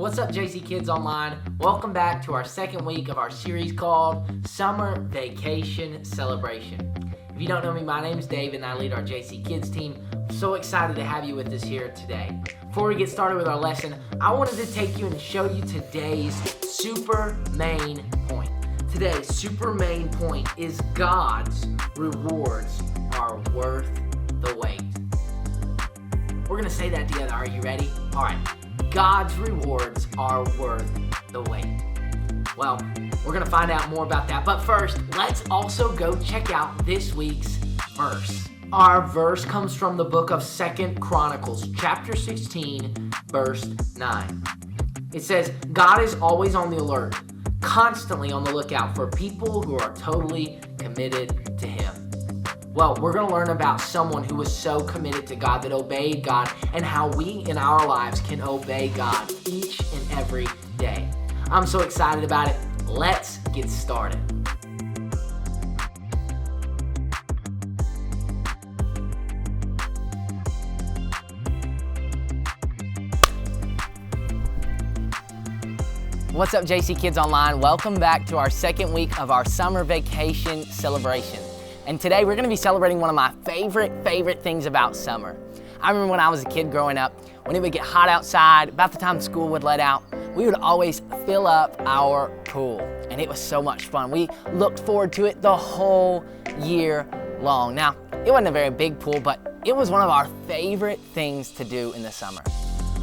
What's up, JC Kids Online? Welcome back to our second week of our series called Summer Vacation Celebration. If you don't know me, my name is Dave and I lead our JC Kids team. I'm so excited to have you with us here today. Before we get started with our lesson, I wanted to take you and show you today's super main point. Today's super main point is God's rewards are worth the wait. We're going to say that together. Are you ready? All right. God's rewards are worth the wait. Well, we're going to find out more about that. But first, let's also go check out this week's verse. Our verse comes from the book of 2 Chronicles, chapter 16, verse 9. It says, God is always on the alert, constantly on the lookout for people who are totally committed to Him. Well, we're going to learn about someone who was so committed to God that obeyed God and how we in our lives can obey God each and every day. I'm so excited about it. Let's get started. What's up, JC Kids Online? Welcome back to our second week of our summer vacation celebration. And today we're going to be celebrating one of my favorite things about summer. I remember when I was a kid growing up, when it would get hot outside, about the time school would let out, we would always fill up our pool. And it was so much fun. We looked forward to it the whole year long. Now, it wasn't a very big pool, but it was one of our favorite things to do in the summer.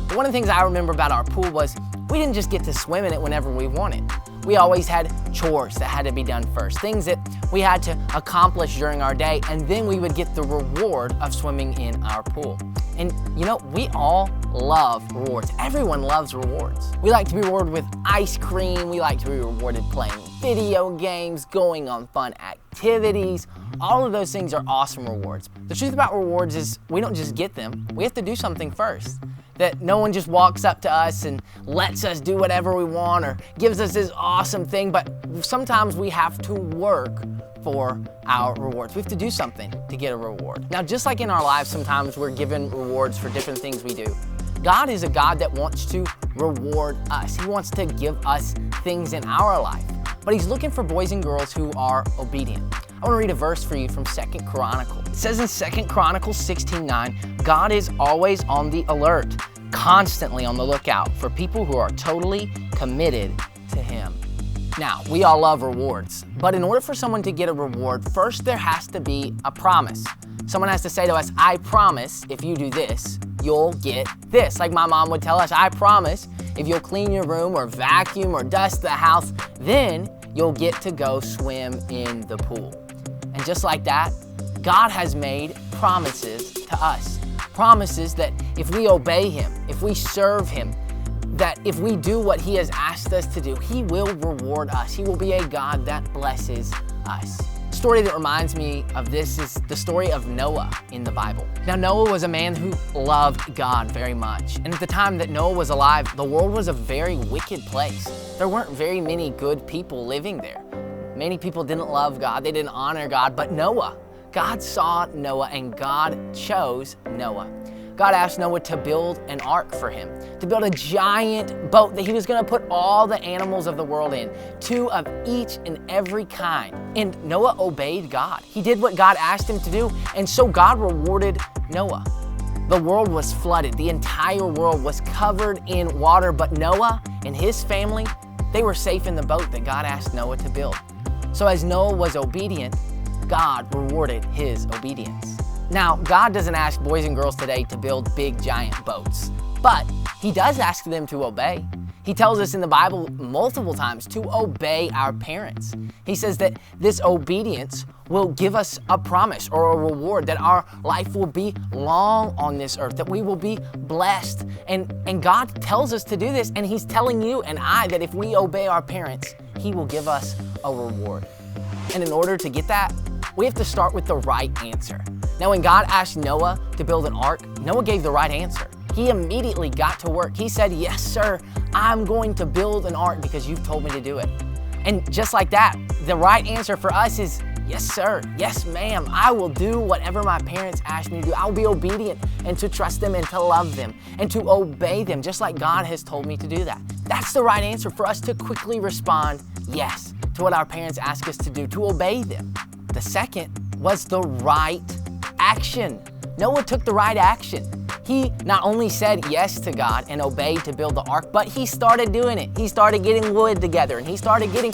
But one of the things I remember about our pool was we didn't just get to swim in it whenever we wanted. We always had chores that had to be done first, things that we had to accomplish during our day, and then we would get the reward of swimming in our pool. And you know, we all love rewards. Everyone loves rewards. We like to be rewarded with ice cream. We like to be rewarded playing video games, going on fun activities. All of those things are awesome rewards. The truth about rewards is we don't just get them. We have to do something first. That no one just walks up to us and lets us do whatever we want or gives us this awesome thing, but sometimes we have to work for our rewards. We have to do something to get a reward. Now, just like in our lives, sometimes we're given rewards for different things we do. God is a God that wants to reward us. He wants to give us things in our life, but He's looking for boys and girls who are obedient. I want to read a verse for you from 2 Chronicles. It says in 2 Chronicles 16:9, God is always on the alert, constantly on the lookout for people who are totally committed to Him. Now, we all love rewards, but in order for someone to get a reward, first there has to be a promise. Someone has to say to us, I promise if you do this, you'll get this. Like my mom would tell us, I promise if you'll clean your room or vacuum or dust the house, then you'll get to go swim in the pool. And just like that, God has made promises to us. Promises that if we obey Him, if we serve Him, that if we do what He has asked us to do, He will reward us. He will be a God that blesses us. The story that reminds me of this is the story of Noah in the Bible. Now, Noah was a man who loved God very much. And at the time that Noah was alive, the world was a very wicked place. There weren't very many good people living there. Many people didn't love God, they didn't honor God, but Noah, God saw Noah and God chose Noah. God asked Noah to build an ark for him, to build a giant boat that he was going to put all the animals of the world in, 2 of each and every kind. And Noah obeyed God. He did what God asked him to do, and so God rewarded Noah. The world was flooded. The entire world was covered in water, but Noah and his family, they were safe in the boat that God asked Noah to build. So as Noah was obedient, God rewarded his obedience. Now, God doesn't ask boys and girls today to build big, giant boats, but He does ask them to obey. He tells us in the Bible multiple times to obey our parents. He says that this obedience will give us a promise or a reward, that our life will be long on this earth, that we will be blessed. And God tells us to do this, and He's telling you and I that if we obey our parents, He will give us a reward. And in order to get that, we have to start with the right answer. Now, when God asked Noah to build an ark, Noah gave the right answer. He immediately got to work. He said, yes, sir, I'm going to build an ark because you've told me to do it. And just like that, the right answer for us is yes sir, yes ma'am, I will do whatever my parents ask me to do. I'll be obedient and to trust them and to love them and to obey them just like God has told me to do that. That's the right answer for us to quickly respond yes to what our parents ask us to do, to obey them. The second was the right action. Noah took the right action. He not only said yes to God and obeyed to build the ark, but he started doing it. He started getting wood together and he started getting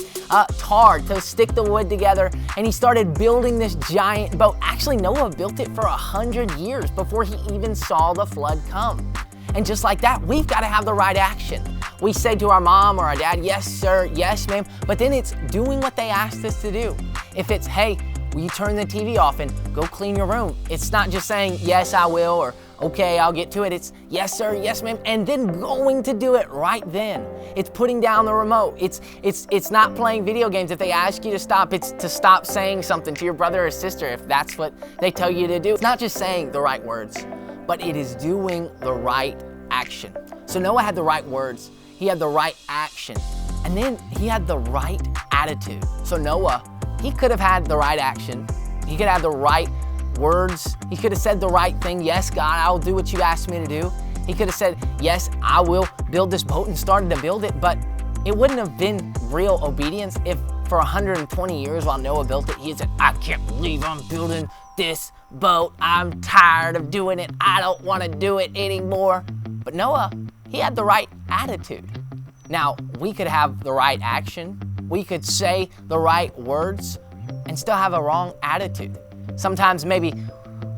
tar to stick the wood together, and he started building this giant boat. Actually, Noah built it for 100 years before he even saw the flood come. And just like that, we've got to have the right action. We say to our mom or our dad, yes sir, yes ma'am, but then it's doing what they asked us to do. If it's, hey, will you turn the TV off and go clean your room? It's not just saying, yes, I will, or okay, I'll get to it. It's yes, sir, yes, ma'am, and then going to do it right then. It's putting down the remote. It's not playing video games if they ask you to stop. It's to stop saying something to your brother or sister if that's what they tell you to do. It's not just saying the right words, but it is doing the right action. So Noah had the right words. He had the right action. And then he had the right attitude. So Noah, he could have had the right action. He could have the right words. He could have said the right thing. Yes, God, I'll do what you asked me to do. He could have said, yes, I will build this boat, and started to build it. But it wouldn't have been real obedience if for 120 years while Noah built it, he said, I can't believe I'm building this boat. I'm tired of doing it. I don't want to do it anymore. But Noah, he had the right attitude. Now, we could have the right action. We could say the right words and still have a wrong attitude. Sometimes maybe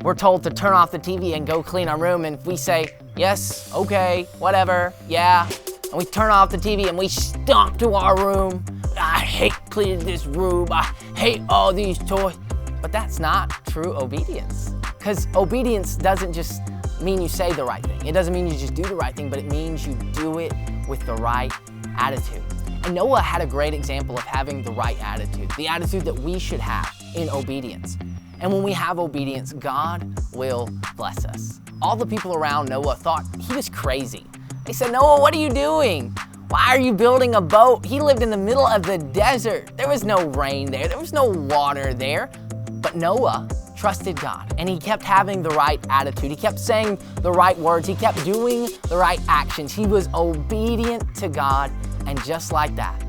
we're told to turn off the TV and go clean our room, and if we say, yes, okay, whatever, yeah, and we turn off the TV and we stomp to our room, I hate cleaning this room, I hate all these toys. But that's not true obedience. Because obedience doesn't just mean you say the right thing. It doesn't mean you just do the right thing, but it means you do it with the right attitude. And Noah had a great example of having the right attitude, the attitude that we should have in obedience. And when we have obedience, God will bless us. All the people around Noah thought he was crazy. They said, Noah, what are you doing? Why are you building a boat? He lived in the middle of the desert. There was no rain there. There was no water there. But Noah trusted God, and he kept having the right attitude. He kept saying the right words. He kept doing the right actions. He was obedient to God, and just like that,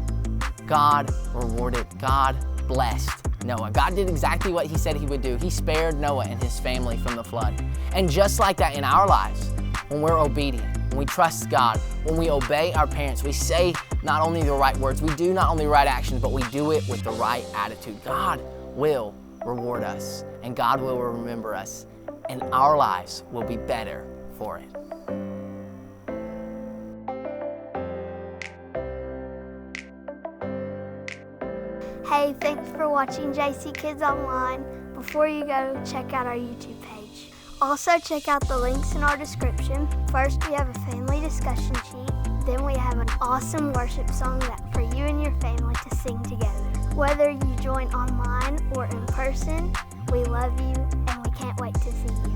God rewarded, God blessed Noah. God did exactly what he said he would do. He spared Noah and his family from the flood. And just like that in our lives, when we're obedient, when we trust God, when we obey our parents, we say not only the right words, we do not only the right actions, but we do it with the right attitude. God will reward us, and God will remember us, and our lives will be better for it. Hey, thanks for watching JC Kids Online. Before you go, check out our YouTube page. Also, check out the links in our description. First, we have a family discussion sheet. Then we have an awesome worship song that for you and your family to sing together. Whether you join online or in person, we love you and we can't wait to see you.